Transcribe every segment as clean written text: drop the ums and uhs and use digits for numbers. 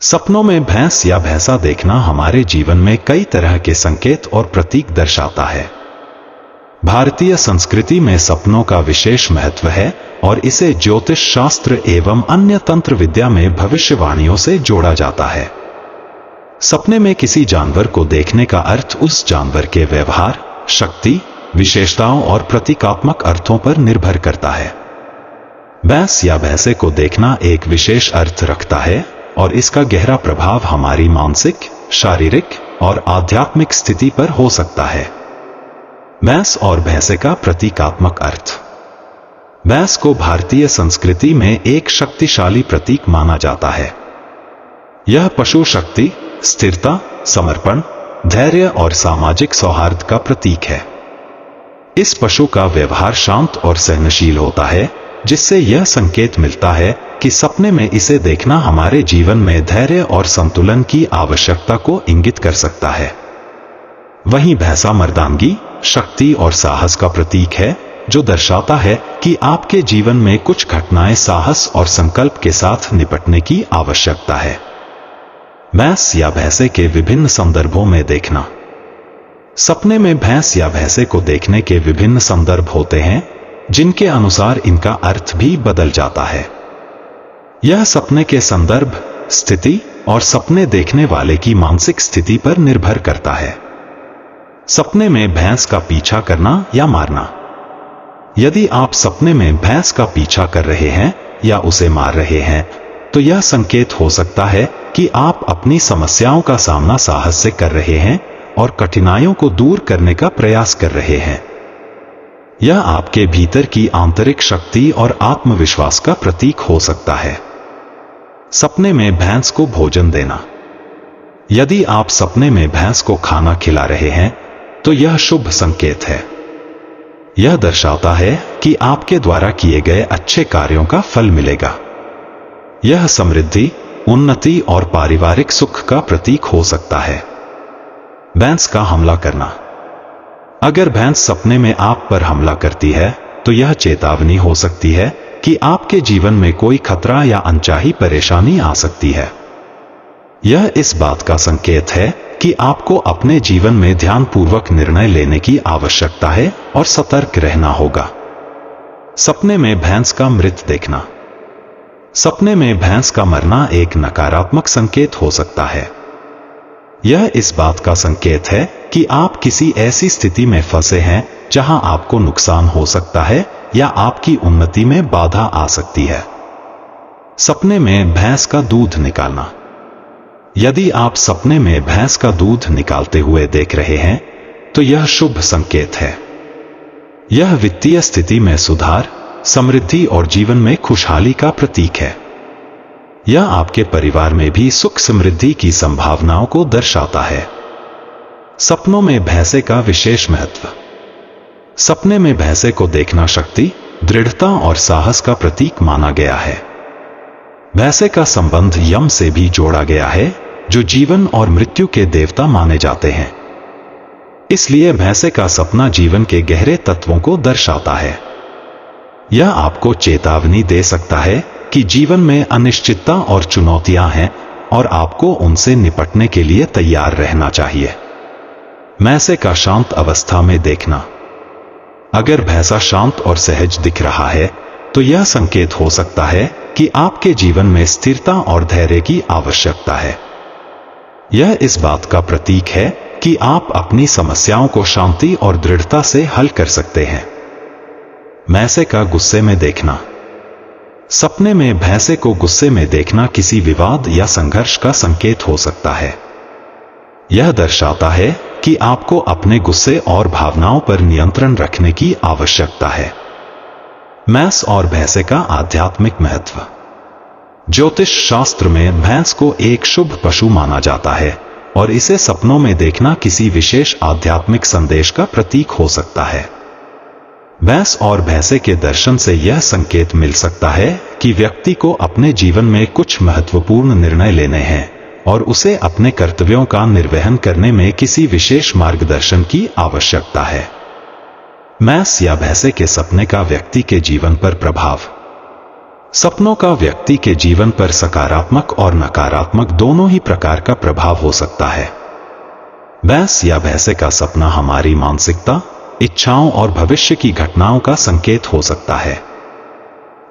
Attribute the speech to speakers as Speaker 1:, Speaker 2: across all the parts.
Speaker 1: सपनों में भैंस या भैंसा देखना हमारे जीवन में कई तरह के संकेत और प्रतीक दर्शाता है। भारतीय संस्कृति में सपनों का विशेष महत्व है और इसे ज्योतिष शास्त्र एवं अन्य तंत्र विद्या में भविष्यवाणियों से जोड़ा जाता है। सपने में किसी जानवर को देखने का अर्थ उस जानवर के व्यवहार, शक्ति, विशेषताओं और प्रतीकात्मक अर्थों पर निर्भर करता है। भैंस या भैंसे को देखना एक विशेष अर्थ रखता है और इसका गहरा प्रभाव हमारी मानसिक, शारीरिक और आध्यात्मिक स्थिति पर हो सकता है। भैंस और भैंसे का प्रतीकात्मक अर्थ। भैंस को भारतीय संस्कृति में एक शक्तिशाली प्रतीक माना जाता है। यह पशु शक्ति, स्थिरता, समर्पण, धैर्य और सामाजिक सौहार्द का प्रतीक है। इस पशु का व्यवहार शांत और सहनशील होता है, जिससे यह संकेत मिलता है कि सपने में इसे देखना हमारे जीवन में धैर्य और संतुलन की आवश्यकता को इंगित कर सकता है। वहीं भैंसा मर्दानगी, शक्ति और साहस का प्रतीक है, जो दर्शाता है कि आपके जीवन में कुछ घटनाएं साहस और संकल्प के साथ निपटने की आवश्यकता है। भैंस या भैंसे के विभिन्न संदर्भों में देखना। सपने में भैंस या भैंसे को देखने के विभिन्न संदर्भ होते हैं, जिनके अनुसार इनका अर्थ भी बदल जाता है। यह सपने के संदर्भ, स्थिति और सपने देखने वाले की मानसिक स्थिति पर निर्भर करता है। सपने में भैंस का पीछा करना या मारना। यदि आप सपने में भैंस का पीछा कर रहे हैं या उसे मार रहे हैं, तो यह संकेत हो सकता है कि आप अपनी समस्याओं का सामना साहस से कर रहे हैं और कठिनाइयों को दूर करने का प्रयास कर रहे हैं। यह आपके भीतर की आंतरिक शक्ति और आत्मविश्वास का प्रतीक हो सकता है। सपने में भैंस को भोजन देना। यदि आप सपने में भैंस को खाना खिला रहे हैं, तो यह शुभ संकेत है। यह दर्शाता है कि आपके द्वारा किए गए अच्छे कार्यों का फल मिलेगा। यह समृद्धि, उन्नति और पारिवारिक सुख का प्रतीक हो सकता है। भैंस का हमला करना। अगर भैंस सपने में आप पर हमला करती है, तो यह चेतावनी हो सकती है कि आपके जीवन में कोई खतरा या अनचाही परेशानी आ सकती है। यह इस बात का संकेत है कि आपको अपने जीवन में ध्यानपूर्वक निर्णय लेने की आवश्यकता है और सतर्क रहना होगा। सपने में भैंस का मृत देखना। सपने में भैंस का मरना एक नकारात्मक संकेत हो सकता है। यह इस बात का संकेत है कि आप किसी ऐसी स्थिति में फंसे हैं जहां आपको नुकसान हो सकता है या आपकी उन्नति में बाधा आ सकती है। सपने में भैंस का दूध निकालना। यदि आप सपने में भैंस का दूध निकालते हुए देख रहे हैं, तो यह शुभ संकेत है। यह वित्तीय स्थिति में सुधार, समृद्धि और जीवन में खुशहाली का प्रतीक है। यह आपके परिवार में भी सुख समृद्धि की संभावनाओं को दर्शाता है। सपनों में भैंसे का विशेष महत्व। सपने में भैंसे को देखना शक्ति, दृढ़ता और साहस का प्रतीक माना गया है। भैंसे का संबंध यम से भी जोड़ा गया है, जो जीवन और मृत्यु के देवता माने जाते हैं। इसलिए भैंसे का सपना जीवन के गहरे तत्वों को दर्शाता है। यह आपको चेतावनी दे सकता है कि जीवन में अनिश्चितता और चुनौतियां हैं और आपको उनसे निपटने के लिए तैयार रहना चाहिए। भैंसे का शांत अवस्था में देखना। अगर भैंसा शांत और सहज दिख रहा है, तो यह संकेत हो सकता है कि आपके जीवन में स्थिरता और धैर्य की आवश्यकता है। यह इस बात का प्रतीक है कि आप अपनी समस्याओं को शांति और दृढ़ता से हल कर सकते हैं। भैंसे का गुस्से में देखना। सपने में भैंसे को गुस्से में देखना किसी विवाद या संघर्ष का संकेत हो सकता है। यह दर्शाता है कि आपको अपने गुस्से और भावनाओं पर नियंत्रण रखने की आवश्यकता है। भैंस और भैंसे का आध्यात्मिक महत्व। ज्योतिष शास्त्र में भैंस को एक शुभ पशु माना जाता है और इसे सपनों में देखना किसी विशेष आध्यात्मिक संदेश का प्रतीक हो सकता है। भैंस और भैंसे के दर्शन से यह संकेत मिल सकता है कि व्यक्ति को अपने जीवन में कुछ महत्वपूर्ण निर्णय लेने हैं और उसे अपने कर्तव्यों का निर्वहन करने में किसी विशेष मार्गदर्शन की आवश्यकता है। भैंस या भैंसे के सपने का व्यक्ति के जीवन पर प्रभाव। सपनों का व्यक्ति के जीवन पर सकारात्मक और नकारात्मक दोनों ही प्रकार का प्रभाव हो सकता है। भैंस या भैंसे का सपना हमारी मानसिकता, इच्छाओं और भविष्य की घटनाओं का संकेत हो सकता है।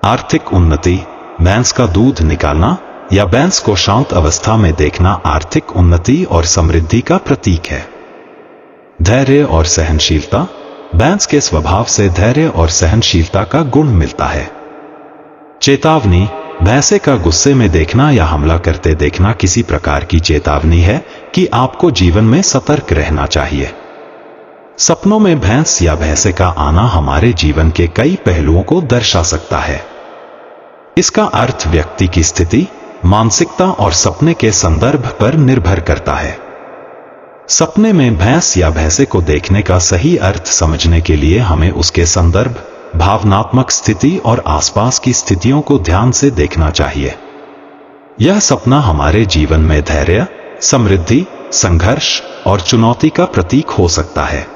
Speaker 1: आर्थिक उन्नति, भैंस का दूध निकालना या भैंस को शांत अवस्था में देखना आर्थिक उन्नति और समृद्धि का प्रतीक है। धैर्य और सहनशीलता, भैंस के स्वभाव से धैर्य और सहनशीलता का गुण मिलता है। चेतावनी, भैंसे का गुस्से में देखना या हमला करते देखना किसी प्रकार की चेतावनी है कि आपको जीवन में सतर्क रहना चाहिए। सपनों में भैंस या भैंसे का आना हमारे जीवन के कई पहलुओं को दर्शा सकता है। इसका अर्थ व्यक्ति की स्थिति, मानसिकता और सपने के संदर्भ पर निर्भर करता है। सपने में भैंस या भैंसे को देखने का सही अर्थ समझने के लिए हमें उसके संदर्भ, भावनात्मक स्थिति और आसपास की स्थितियों को ध्यान से देखना चाहिए। यह सपना हमारे जीवन में धैर्य, समृद्धि, संघर्ष और चुनौती का प्रतीक हो सकता है।